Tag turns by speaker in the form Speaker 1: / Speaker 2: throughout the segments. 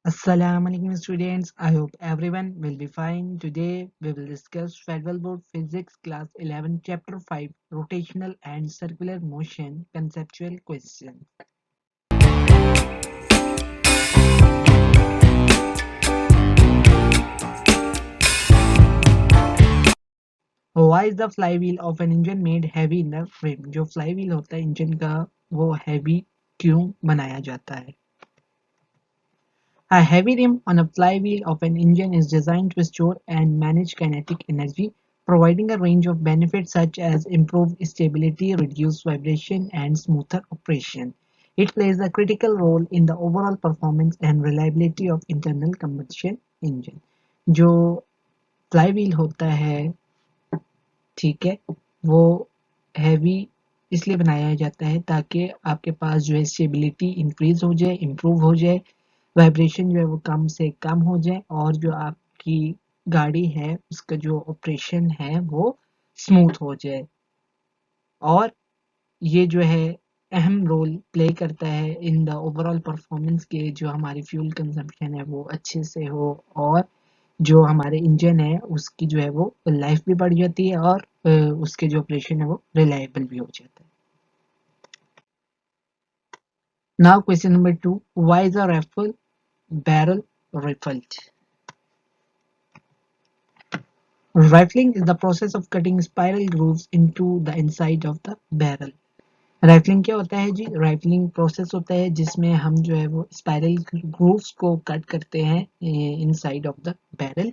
Speaker 1: Assalamu alaikum students. I hope everyone will be fine. Today we will discuss Federal Board Physics Class 11 Chapter 5 Rotational and Circular Motion Conceptual Questions. Why is the flywheel of an engine made heavy in the frame? जो flywheel होता है engine का वो heavy क्यों बनाया जाता है? A heavy rim on a flywheel of an engine is designed to store and manage kinetic energy, providing a range of benefits such as improved stability, reduced vibration, and smoother operation. It plays a critical role in the overall performance and reliability of internal combustion engine. जो flywheel होता है, ठीक है, वो heavy इसलिए बनाया जाता है ताकि आपके पास जो है स्टेबिलिटी इंक्रीज हो जाए, इम्प्रूव हो जाए, वाइब्रेशन जो है वो कम से कम हो जाए और जो आपकी गाड़ी है उसका जो ऑपरेशन है वो स्मूथ हो जाए और ये जो है अहम रोल प्ले करता है इन द ओवरऑल परफॉर्मेंस के जो हमारी फ्यूल कंजम्पशन है वो अच्छे से हो और जो हमारे इंजन है उसकी जो है वो लाइफ भी बढ़ जाती है और उसके जो ऑपरेशन है वो रिलायबल भी हो जाता है. Now question number 2. Why is a rifle barrel rifled? Rifling is the process of cutting spiral grooves into the inside of the barrel. Rifling क्या होता है जी? राइफलिंग प्रोसेस होता है जिसमें हम जो है वो स्पाइरल ग्रूव्स को कट करते हैं inside of the barrel.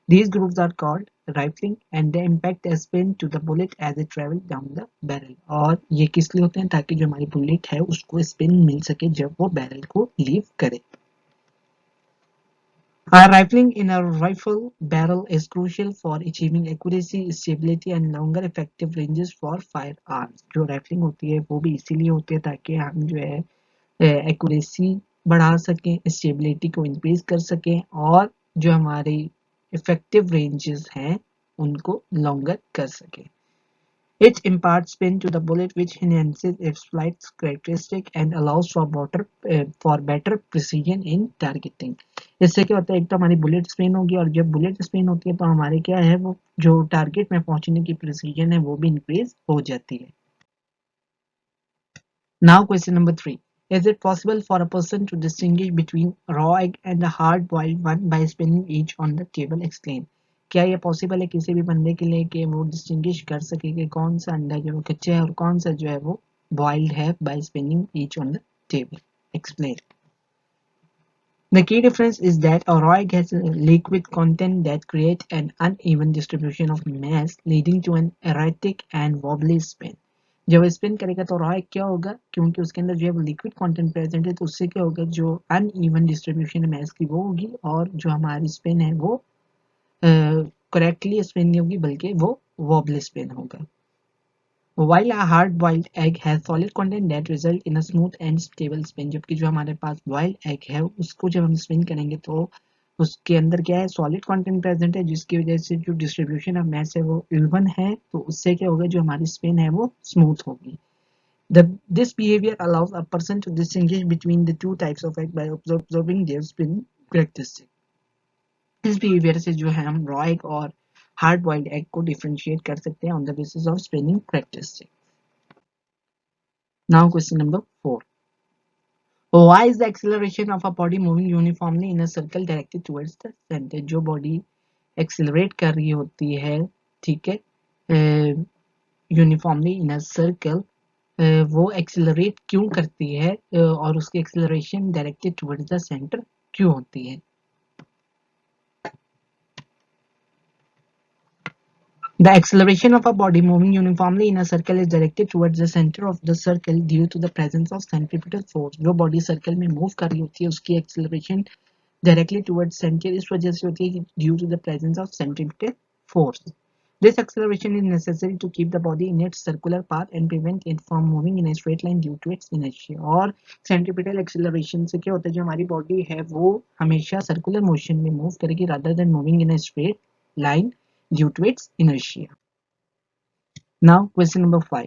Speaker 1: These grooves are called rifling and they impact a spin to the bullet as it travels down the barrel. और ये किस लिए होते हैं? ताकि जो हमारी बुलेट है उसको स्पिन मिल सके जब वो बैरल को लीव करे. Rifling in a rifle barrel is crucial for achieving accuracy, stability and longer effective ranges for firearms. जो राइफलिंग होती है वो भी इसीलिए होती है ताकि हम जो है एक्यूरेसी बढ़ा सकें, स्टेबिलिटी को इंक्रीज कर सकें और जो हमारी इफेक्टिव रेंजेस हैं उनको लॉन्गर कर सकें. It imparts spin to the bullet which enhances its flight characteristic and allows for better precision in targeting. इससे क्या होता है? एक तो हमारी बुलेट स्पिन होगी और जब बुलेट स्पिन होती है तो हमारे क्या है वो जो टारगेट में पहुंचने की प्रिसीजन है वो भी इंक्रीज हो जाती है. Now question number 3. Is it possible for a person to distinguish between raw egg and a hard boiled one by spinning each on the table? Explain. क्या ये पॉसिबल है किसी भी बंदे के लिए कि वो डिस्टिंग्विश कर सके कि कौन सा अंडा जो है कच्चा है और कौन सा जो है वो बॉइल्ड है by spinning each on the table? Explain. The key difference is that a raw egg has a liquid content that creates an uneven distribution of mass leading to an erratic and wobbly spin. जब spin करेगा तो raw egg क्या होगा? क्योंकि उसके अंदर जो है वो लिक्विड कंटेंट प्रेजेंट है तो उससे क्या होगा? जो अनइवन डिस्ट्रीब्यूशन है मैस की वो होगी और जो हमारी स्पिन है वो करेक्टली स्पिन नहीं होगी बल्कि वो वॉबली स्पिन होगा. While a hard-boiled egg has solid content that result in a smooth and stable spin, जबकि जो हमारे पास boiled egg है उसको जब हम स्पिन करेंगे तो उसके अंदर क्या है? सॉलिड कंटेंट प्रेजेंट है जिसकी वजह से जो डिस्ट्रीब्यूशन ऑफ मास है वो इवन है तो उससे क्या होगा? जो हमारी स्पिन है वो स्मूथ होगी. This behavior allows a person to distinguish between the two types of egg by observing their spin characteristics. इस बिहेवियर से जो है हम रॉ एग और हार्ड बॉइल्ड एग को डिफरेंशिएट कर सकते हैं on the basis of spinning characteristics. Now question number 4. Why is the acceleration of a body moving uniformly in a circle directed towards the center? जो body accelerate कर रही होती है, ठीक है, यूनिफॉर्मली इन अ सर्कल, वो accelerate क्यों करती है और उसकी acceleration directed towards the centre क्यों होती है? The acceleration of a body moving uniformly in a circle is directed towards the center of the circle due to the presence of centripetal force. जो body circle में move कर रही होती है उसकी acceleration directly towards center इस वजह से होती है due to the presence of centripetal force. This acceleration is necessary to keep the body in its circular path and prevent it from moving in a straight line due to its inertia. और centripetal acceleration से क्या होता है? जो हमारी body है वो हमेशा circular motion में move करेगी rather than moving in a straight line due to its inertia. Now question number 5.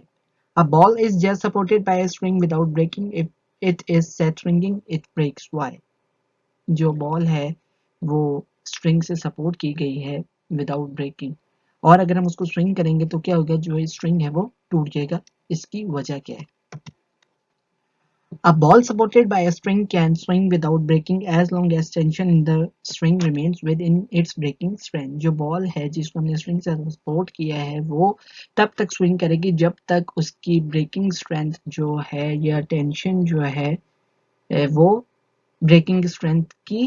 Speaker 1: A ball is just supported by a string without breaking. If it is set swinging, it breaks. Why? जो ball है वो string से support की गई है without breaking, और अगर हम उसको स्विंग करेंगे तो क्या होगा, जो स्ट्रिंग है वो टूट जाएगा। इसकी वजह क्या है? A ball supported by a string can swing without breaking as long as tension in the string remains within its breaking strength. जो बॉल है जिसको हमने स्ट्रिंग से सपोर्ट किया है वो तब तक स्विंग करेगी जब तक उसकी ब्रेकिंग स्ट्रेंथ जो है या टेंशन जो है वो ब्रेकिंग स्ट्रेंथ की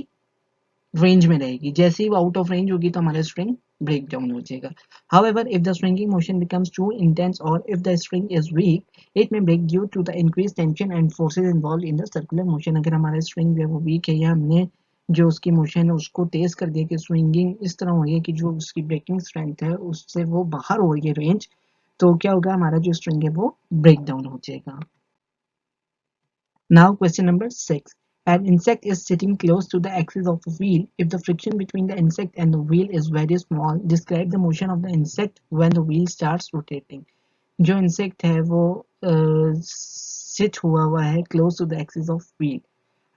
Speaker 1: रेंज में रहेगी। जैसे ही वो आउट ऑफ रेंज होगी तो हमारा स्ट्रिंग ब्रेक डाउन हो जाएगा। However, if the swinging motion becomes too intense or if the string is weak, it may break due to the increased tension and forces involved in the circular motion. अगर हमारा string जो है वो week है या हमने जो उसकी मोशन है उसको तेज कर दिया कि स्विंगिंग इस तरह हो रही है कि जो उसकी ब्रेकिंग स्ट्रेंथ है उससे वो बाहर हो रही है रेंज, तो क्या होगा, हमारा जो स्ट्रिंग है वो ब्रेक डाउन हो जाएगा। Now question number 6. An insect is sitting close to the axis of a wheel. If the friction between the insect and the wheel is very small, describe the motion of the insect when the wheel starts rotating. जो insect है वो sit हुआ है close to the axis of wheel.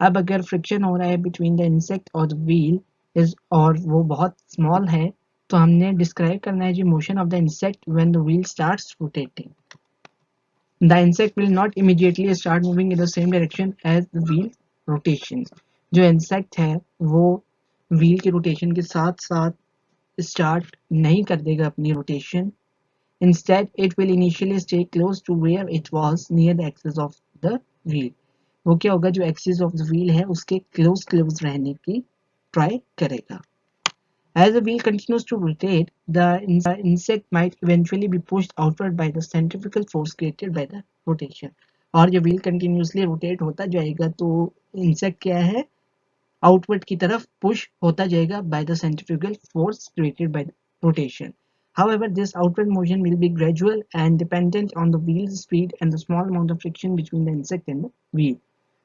Speaker 1: अब अगर friction हो रहा है between the insect और the wheel is और वो बहुत small है तो हमने describe करना है जी motion of the insect when the wheel starts rotating. The insect will not immediately start moving in the same direction as the wheel rotation. जो insect है वो wheel के rotation के साथ साथ start नहीं कर देगा अपनी rotation. Instead, it will initially stay close to where it was near the axis of the wheel. वो क्या होगा, जो axis of the wheel है उसके close रहने की try करेगा. As the wheel continues to rotate, the insect might eventually be pushed outward by the centrifugal force created by the rotation. और जब wheel continuously rotate होता जाएगा तो insect क्या है, outward की तरफ push होता जाएगा by the centrifugal force created by the rotation. However, this outward motion will be gradual and dependent on the wheel's speed and the small amount of friction between the insect and the wheel.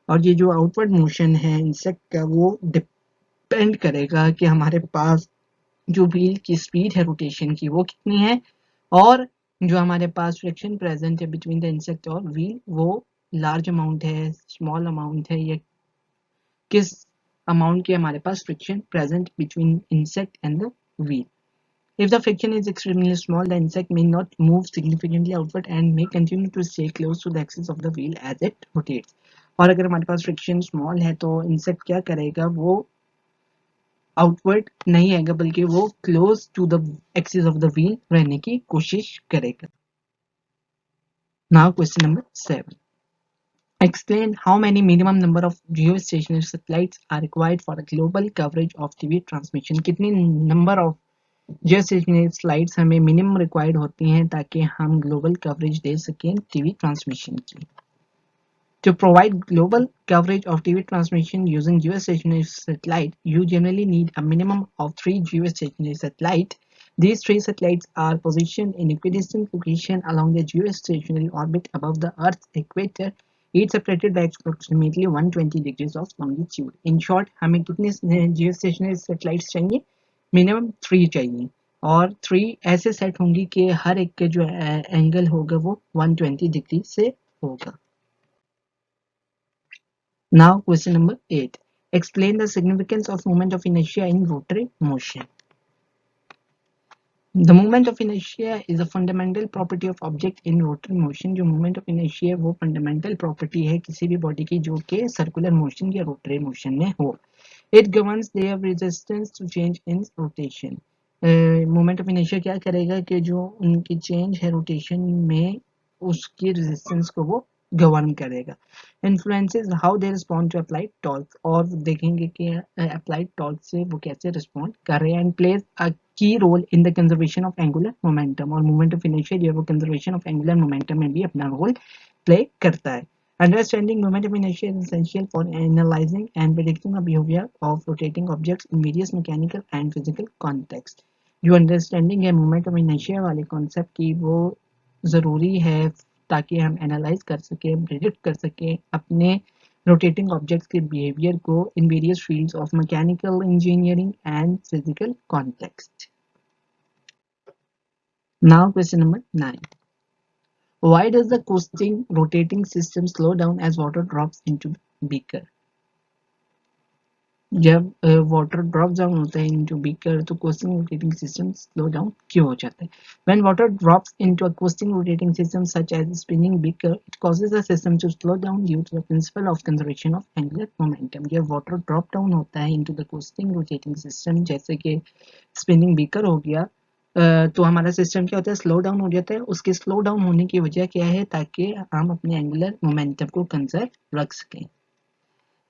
Speaker 1: और ये जो outward motion है insect का वो depend करेगा कि हमारे पास जो व्हील की स्पीड है रोटेशन की वो कितनी है, और जो हमारे पास फ्रिक्शन प्रेजेंट है बिटवीन द इंसेक्ट और व्हील वो लार्ज अमाउंट है, स्मॉल अमाउंट है, या किस अमाउंट की हमारे पास friction present between insect and the wheel. If the friction is extremely small, the insect may not move significantly outward and may continue to stay close to the axis of the wheel as it rotates. और अगर हमारे पास friction small है तो insect क्या करेगा, वो outward नहीं आएगा बल्कि वो close to the axis of the wheel रहने की कोशिश करेगा. Now question number 7. Explain how many minimum number of geostationary satellites are required for a global coverage of TV transmission. कितनी नंबर ऑफ geostationary satellites हमें minimum required होती हैं ताकि हम ग्लोबल कवरेज दे सकें टीवी ट्रांसमिशन की. To provide global coverage of TV transmission using geostationary satellite, you generally need a minimum of 3 geostationary satellites. These 3 satellites are positioned in equidistant location along the geostationary orbit above the Earth's equator, each separated by approximately 120 degrees of longitude. In short, हमें कितने geostationary satellites चाहिए? Minimum 3 चाहिए, और 3 ऐसे set होंगी कि हर एक के जो एंगल होगा वो 120 डिग्री से होगा. Now question number 8. Explain the significance of moment of inertia in rotary motion. The moment of inertia is a fundamental property of object in rotary motion. जो moment of inertia है वो fundamental property है किसी भी body की जो कि circular motion या rotary motion में हो. It governs their resistance to change in rotation. Moment of inertia क्या करेगा कि जो उनकी change है rotation में उसकी resistance को वो गवर्न करेगा. Influences how they respond to applied torque, और देखेंगे कि अप्लाइड टॉर्क से वो कैसे रिस्पॉन्ड कर रहे हैं. And plays a key role in the conservation of angular momentum, और मोमेंट ऑफ इनर्शिया जो है वो कंजर्वेशन ऑफ एंगुलर मोमेंटम में भी अपना रोल प्ले करता है. Understanding moment of inertia is essential for analyzing and predicting the behavior of rotating objects in various mechanical and physical contexts. जो अंडरस्टैंडिंग है मोमेंट ऑफ इनर्शिया वाले concept की वो ज़रूरी है ताकि हम एनालाइज कर सकें, प्रिडिक्ट कर सकें अपने रोटेटिंग ऑब्जेक्ट्स के बिहेवियर को in various fields of mechanical engineering and physical context. Now question number 9. Why does the coasting rotating system slow down as water drops into beaker? जब वाटर ड्रॉप डाउन होता है into beaker तो costing rotating system slow down क्यों हो जाता है? When water drops into a coasting rotating system such as a spinning beaker, it causes the system to slow down due to the principle of conservation of angular momentum. जब water drop down होता है into the coasting rotating system जैसे कि spinning beaker हो गया, तो हमारा system क्या होता है, स्लो डाउन हो जाता है। उसके स्लो डाउन होने की वजह क्या है? ताकि हम अपने एंगुलर मोमेंटम को कंजर्व रख सकें।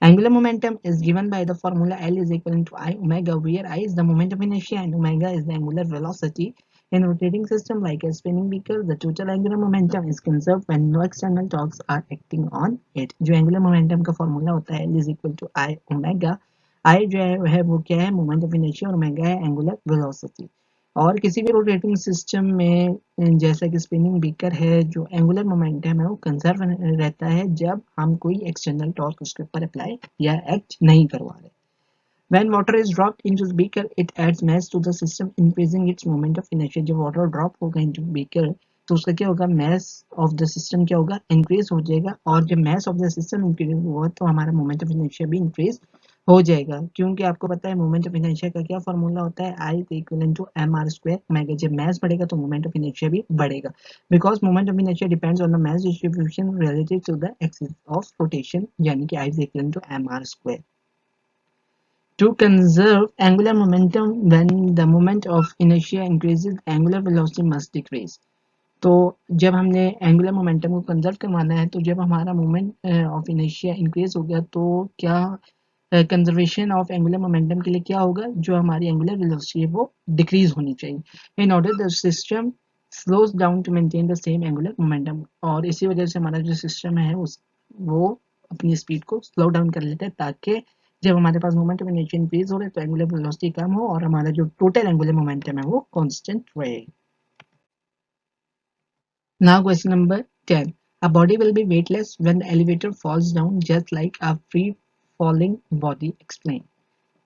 Speaker 1: Angular momentum is given by the formula L is equal to I omega, where I is the moment of inertia and omega is the angular velocity. In a rotating system like a spinning beaker, the total angular momentum is conserved when no external torques are acting on it. जो angular momentum का formula होता है L is equal to I omega, I जो है वो क्या है? moment of inertia और omega है angular velocity। और किसी भी रोटेटिंग सिस्टम में जैसा कि स्पिनिंग बीकर है, जो एंगुलर मोमेंटम है वो कंजर्व रहता है जब हम कोई एक्सटर्नल टॉर्क उसके ऊपर अप्लाई या एक्ट नहीं करवा रहे। When water is dropped into the beaker, it adds mass to the system, increasing its moment of inertia. जब water drop होगा into beaker, तो उसका क्या होगा? mass of the system क्या होगा? increase हो जाएगा, और जब mass of the system increase हुआ तो हमारा moment of inertia भी increase हो जाएगा, क्योंकि आपको पता है मोमेंट ऑफ इनर्शिया का क्या फॉर्मूला होता है? I equal to M R square omega. जब mass बढ़ेगा तो मोमेंट ऑफ इनर्शिया भी बढ़ेगा, because moment of inertia depends on the mass distribution relative to the axis of rotation, यानी कि I equal to M R square. To conserve angular momentum, when the moment of inertia increases, angular velocity must decrease. तो जब हमने angular momentum को conserve करवाना है, तो जब हमारा मोमेंट ऑफ इनर्शिया इंक्रीज हो गया तो क्या कंजर्वेशन ऑफ एंगुलर मोमेंटम के लिए क्या होगा? जो हमारी एंगुलर वेलोसिटी है वो डिक्रीज होनी चाहिए। In order the system slows down to maintain the same angular momentum, और इसी वजह से हमारा जो सिस्टम है वो अपनी स्पीड को स्लो डाउन कर लेता है, ताकि जब हमारे पास मोमेंट ऑफ इनर्शिया इंक्रीज हो रहा है तो एंगुलर वेलोसिटी कम हो और हमारा जो टोटल एंगुलर मोमेंटम है वो कांस्टेंट रहे। Now question number 10. A body will be weightless when the elevator falls down just like a free falling body. Explain.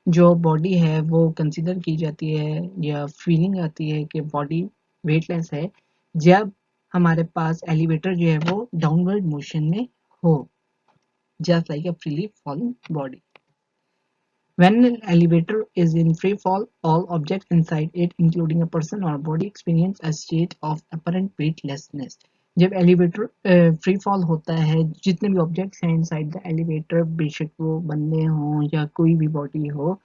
Speaker 1: जो बॉडी है वो कंसिडर की जाती है या फीलिंग आती है कि बॉडी वेटलेस है जब हमारे पास एलिवेटर जो है वो डाउनवर्ड मोशन में हो, just like a freely falling body. When an elevator is in free fall, all objects inside it, including a person or body, experience a state of apparent weightlessness. जब elevator free fall होता है, जितने भी objects हैं inside the elevator, बेशक वो बंदे हों या कोई भी बॉडी हो,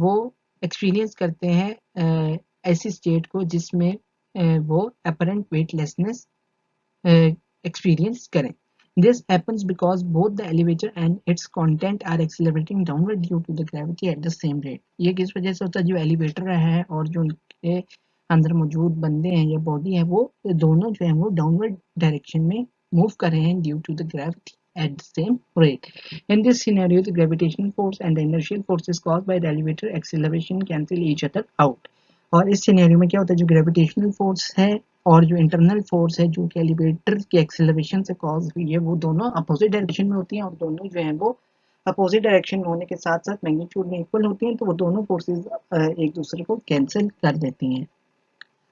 Speaker 1: वो एक्सपीरियंस करते हैं ऐसी स्टेट को जिसमें वो अपरेंट वेटलेसनेस experience करें। This happens because both the elevator and its content are accelerating downward due to the gravity at the same rate. ये किस वजह से होता है? जो एलिवेटर है और जो उनके अंदर मौजूद बंदे हैं या बॉडी है, वो दोनों जो है वो डाउनवर्ड डायरेक्शन में मूव कर रहे हैं due to the gravity at the same rate. In this scenario, the gravitational force and the inertial forces caused by the elevator acceleration cancel each other out. और इस सिनेरियो में क्या होता है? जो ग्रेविटेशनल फोर्स है और जो इंटरनल फोर्स है जो कि एलिवेटर के एक्सेलरेशन से कॉज हुई है, वो दोनों अपोजिट डायरेक्शन में होती हैं, और दोनों जो हैं वो अपोजिट डायरेक्शन में होने के साथ साथ मैग्नीट्यूड में इक्वल होती हैं, तो वो दोनों फोर्सेस एक दूसरे को कैंसिल कर देती हैं।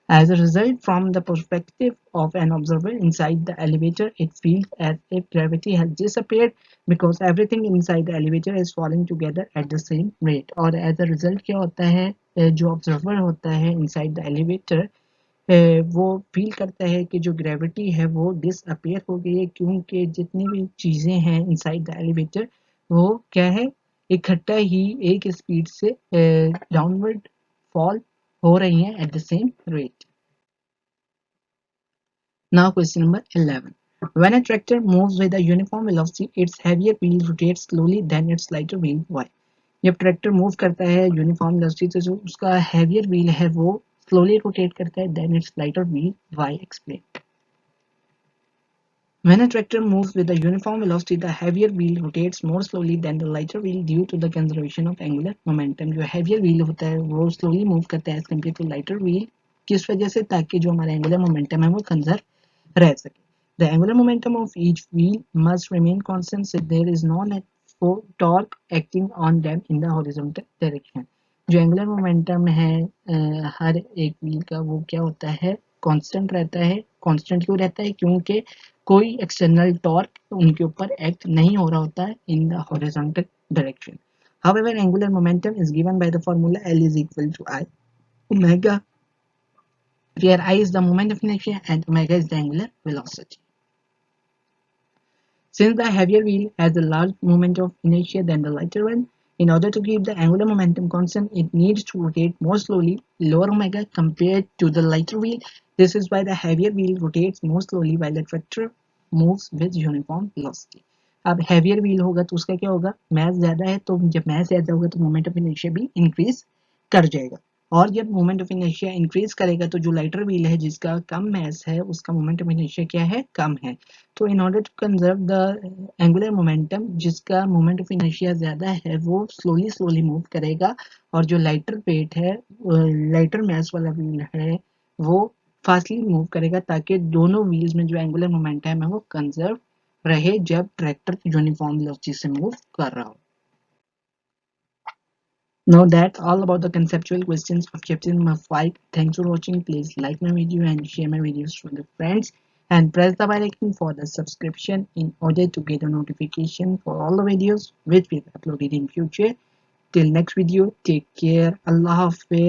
Speaker 1: As a result, from the perspective of an observer inside the elevator, it feels as if gravity has disappeared because everything inside the elevator is falling together at the same rate. और as a result क्या होता है? जो observer होता है inside the elevator, वो feel करता है कि जो ग्रेविटी है वो डिसअपियर हो गई है, क्योंकि जितनी भी चीज़ें हैं इनसाइड द एलिवेटर वो क्या है? इकट्ठा ही एक स्पीड से डाउनवर्ड फॉल हो रही हैं at the same rate. Now question number 11. When a tractor moves with a uniform velocity, its heavier wheel rotates slowly than its lighter wheel. Why? जब ट्रैक्टर मूव करता है यूनिफॉर्म वेलोसिटी से, जो उसका heavier wheel है वो slowly rotate करता है then it's lighter wheel. Why? Explain. When a tractor moves with a uniform velocity, the heavier wheel rotates more slowly than the lighter wheel due to the conservation of angular momentum. जो heavier wheel होता है वो slowly move करता है as compared to lighter wheel, किस वजह से? ताकि जो हमारा angular momentum है वो conserve रह सके. The angular momentum of each wheel must remain constant since there is no net torque acting on them in the horizontal direction. जो एंगुलर मोमेंटम है हर एक व्हील का, वो क्या होता है? कांस्टेंट रहता है. कांस्टेंट क्यों रहता है? क्योंकि कोई एक्सटर्नल टॉर्क उनके ऊपर एक्ट नहीं हो रहा होता है in the horizontal direction. However, angular momentum is given by the formula L is equal to I omega, where I is the moment of inertia and omega is the angular velocity. Since the heavier wheel has a large moment of inertia than the lighter one, in order to keep the angular momentum constant, it needs to rotate more slowly, lower omega, compared to the lighter wheel. This is why the heavier wheel rotates more slowly while the tractor moves with uniform velocity. अब heavier wheel होगा तो उसका क्या होगा, mass ज़्यादा है तो जब mass ज़्यादा होगा तो moment of inertia भी increase कर जाएगा, और जब मोमेंट ऑफ इनर्शिया इंक्रीज करेगा तो जो लाइटर व्हील है जिसका कम मैस है उसका मोमेंट ऑफ इनर्शिया क्या है, कम है। तो in order to conserve the angular momentum, जिसका मोमेंट ऑफ इनर्शिया ज्यादा है वो स्लोली स्लोली मूव करेगा, और जो लाइटर वेट है, लाइटर मैस वाला व्हील है, वो फास्टली मूव करेगा, ताकि दोनों व्हील्स में जो एंगुलर मोमेंटम है वो कंजर्व रहे जब ट्रैक्टर यूनिफॉर्म वेलोसिटी से मूव कर रहा हो। Now that's all about the conceptual questions of chapter number 5. Thanks for watching. Please like my video and share my videos with your friends, and press the bell icon for the subscription in order to get a notification for all the videos which we have uploaded in future. Till next video, take care. Allah Hafiz.